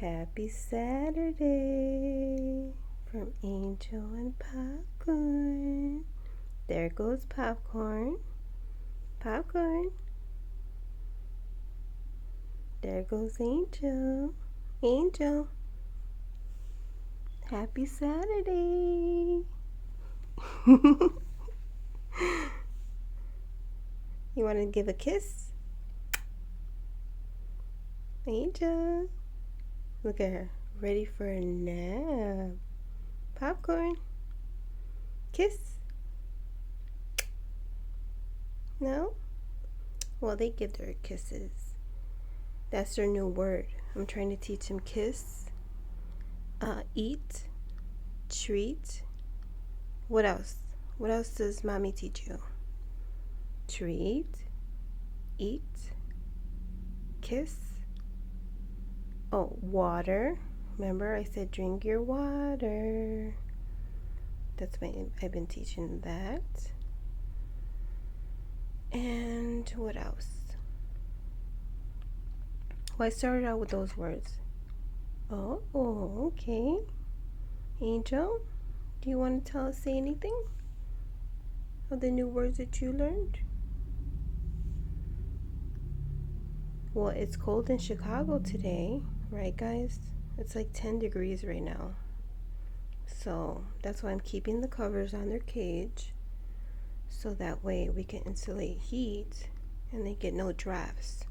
Happy Saturday from Angel and Popcorn. There goes Popcorn. Popcorn. There goes Angel. Angel. Happy Saturday. You want to give a kiss? Angel. Look at her. Ready for a nap. Popcorn. Kiss. No? Well, they give their kisses. That's their new word. I'm trying to teach them kiss, eat, treat. What else? What else does mommy teach you? Treat, eat, kiss. Oh, water. Remember I said drink your water. That's my, I've been teaching that. And what else? Well, I started out with those words. Oh, okay. Angel, do you want to tell us, say anything of the new words that you learned? Well, it's cold in Chicago today, right, guys? It's like 10 degrees right now. So that's why I'm keeping the covers on their cage, so that way we can insulate heat and they get no drafts.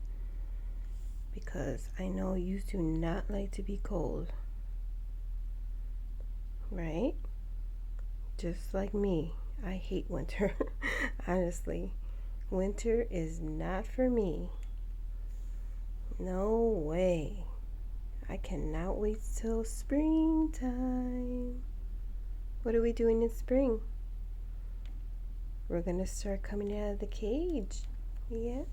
Because I know you do not like to be cold, right? Just like me, I hate winter. Honestly, winter is not for me. No way. I cannot wait till springtime. What are we doing in spring? We're gonna start coming out of the cage. Yeah.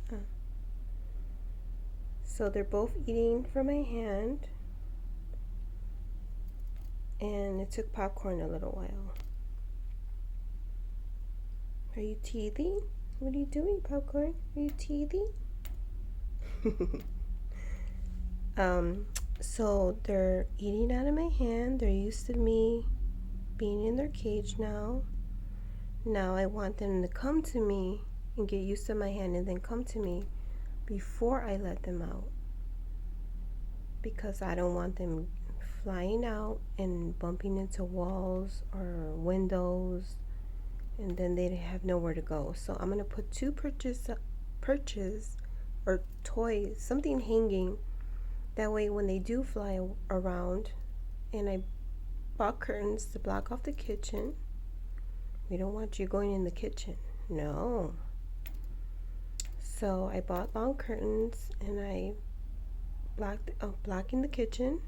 So they're both eating from my hand. And it took Popcorn a little while. Are you teething? What are you doing, Popcorn? Are you teething? So they're eating out of my hand. They're used to me being in their cage now. Now I want them to come to me and get used to my hand and then come to me before I let them out. Because I don't want them flying out and bumping into walls or windows, and then they'd have nowhere to go. So I'm going to put two perches or toys, something hanging. That way when they do fly around, and I bought curtains to block off the kitchen. We don't want you going in the kitchen. No. So I bought long curtains and I blocking the kitchen.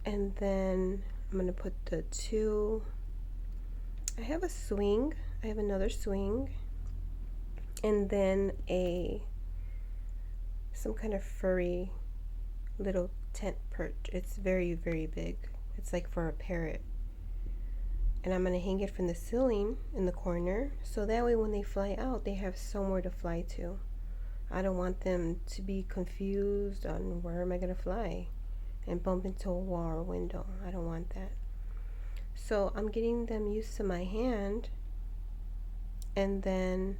And then I'm going to put the two, I have a swing. I have another swing. And then some kind of furry little tent perch. It's very, very big. It's like for a parrot. And I'm going to hang it from the ceiling in the corner, so that way when they fly out, they have somewhere to fly to. I don't want them to be confused on where am I going to fly and bump into a wall or window. I don't want that. So I'm getting them used to my hand, and then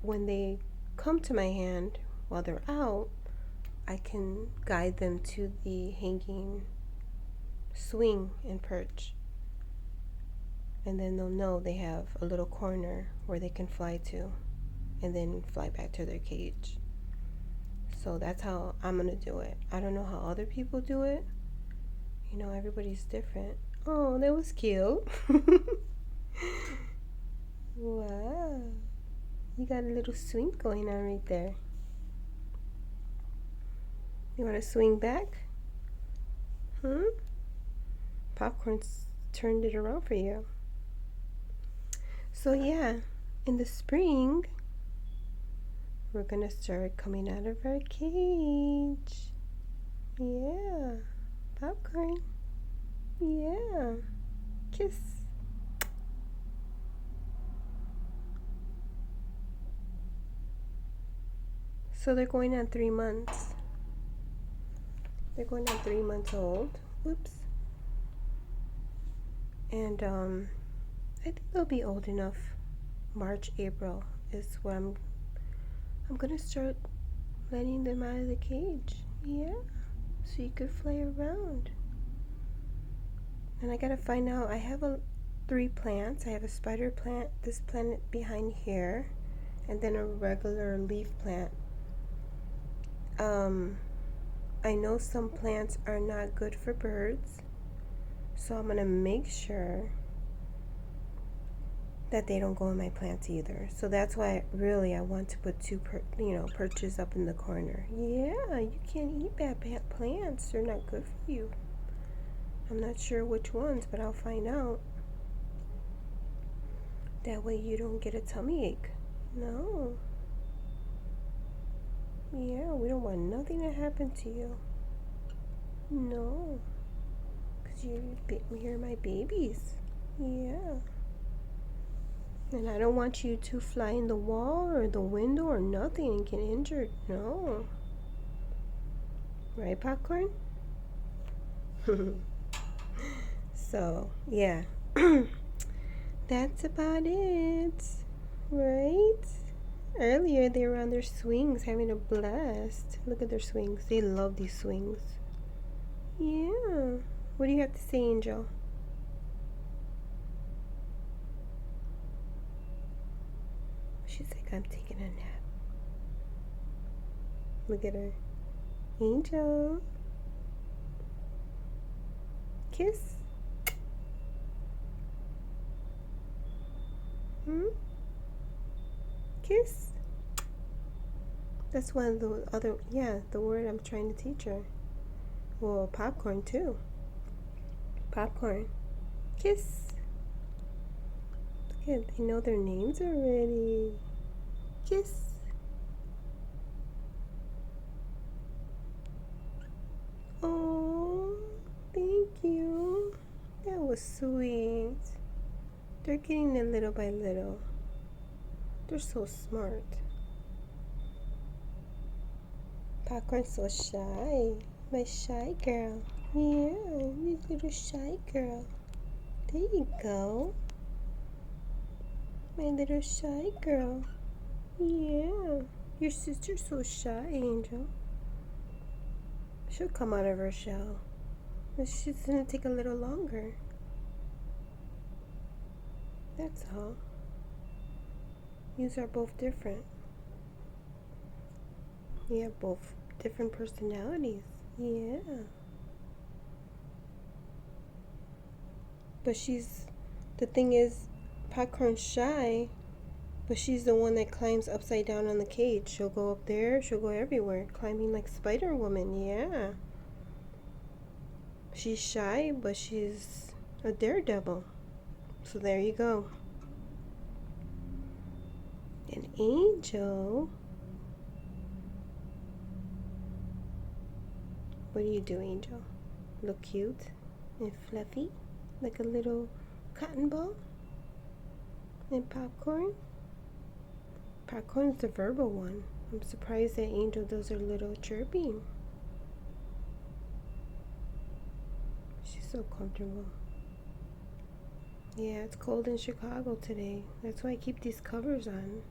when they come to my hand while they're out, I can guide them to the hanging swing and perch. And then they'll know they have a little corner where they can fly to and then fly back to their cage. So that's how I'm going to do it. I don't know how other people do it. You know, everybody's different. Oh, that was cute. Wow. You got a little swing going on right there. You want to swing back? Popcorn's turned it around for you. So yeah, in the spring, we're gonna start coming out of our cage. Yeah, Popcorn. Yeah, kiss. So they're going on 3 months. They're going on 3 months old. Oops. And I think they'll be old enough. March, April is when I'm gonna start letting them out of the cage. Yeah. So you could fly around. And I gotta find out. I have 3 plants. I have a spider plant, this plant behind here, and then a regular leaf plant. I know some plants are not good for birds, so I'm gonna make sure that they don't go in my plants either. So that's why really I want to put 2 perches up in the corner. Yeah, you can't eat bad plants. They're not good for you. I'm not sure which ones, but I'll find out. That way you don't get a tummy ache. No. Yeah, we don't want nothing to happen to you. No. Because you're my babies. Yeah. And I don't want you to fly in the wall or the window or nothing and get injured. No. Right, Popcorn? So, yeah. That's about it. Right? Earlier they were on their swings having a blast. Look at their swings. They love these swings. Yeah. What do you have to say, Angel? She's like, I'm taking a nap. Look at her. Angel. Kiss. Kiss. That's one of the other, the word I'm trying to teach her. Well, popcorn too. Popcorn. Kiss. Look at, they know their names already. Kiss. Oh, thank you. That was sweet. They're getting it little by little. They're so smart. Popcorn's so shy. My shy girl. Yeah, you little shy girl. There you go. My little shy girl. Yeah. Your sister's so shy, Angel. She'll come out of her shell. It's just gonna take a little longer. That's all. Yous are both different. You have both different personalities. Yeah. But the thing is, Popcorn's shy, but she's the one that climbs upside down on the cage. She'll go up there, she'll go everywhere, climbing like Spider-Woman. Yeah. She's shy, but she's a daredevil. So there you go. An Angel. What do you do, Angel? Look cute and fluffy, like a little cotton ball. And Popcorn. Popcorn's the verbal one. I'm surprised that Angel does her little chirping. She's so comfortable. Yeah, it's cold in Chicago today. That's why I keep these covers on.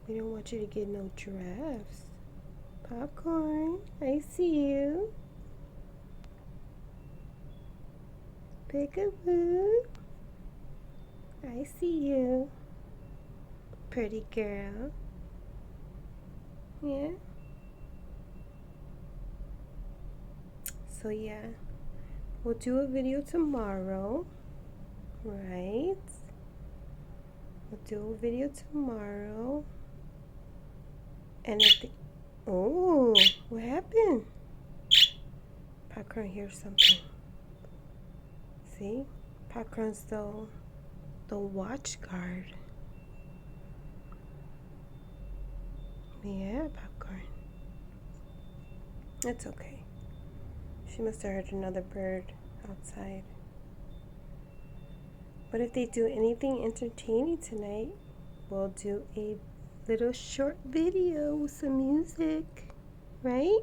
We don't want you to get no drafts. Popcorn, I see you. Peekaboo. I see you. Pretty girl. Yeah. So yeah, we'll do a video tomorrow. Right? We'll do a video tomorrow. And if oh, what happened? Popcorn hears something. See? Popcorn's the watch guard. Yeah, Popcorn. It's okay. She must have heard another bird outside. But if they do anything entertaining tonight, we'll do a little short video with some music, right?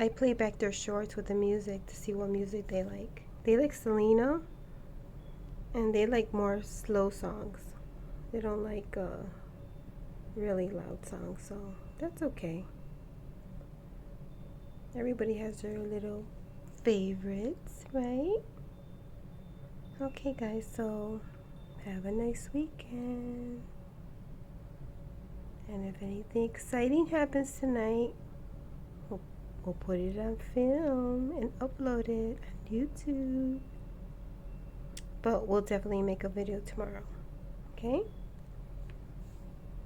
I play back their shorts with the music to see what music they like. They like Selena, and they like more slow songs. They don't like really loud songs, so that's okay. Everybody has their little favorites, right? Okay, guys, so have a nice weekend. And if anything exciting happens tonight, we'll put it on film and upload it on YouTube. But we'll definitely make a video tomorrow. Okay?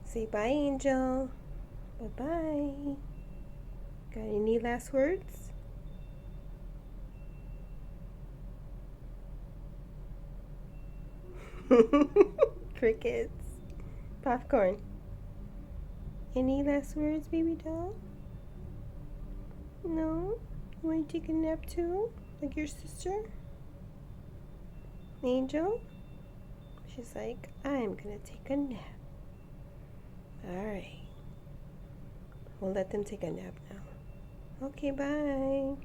Say bye, Angel. Bye-bye. Got any last words? Crickets. Popcorn. Any last words, baby doll? No? You want to take a nap too? Like your sister? Angel? She's like, I'm gonna take a nap. Alright. We'll let them take a nap now. Okay, bye.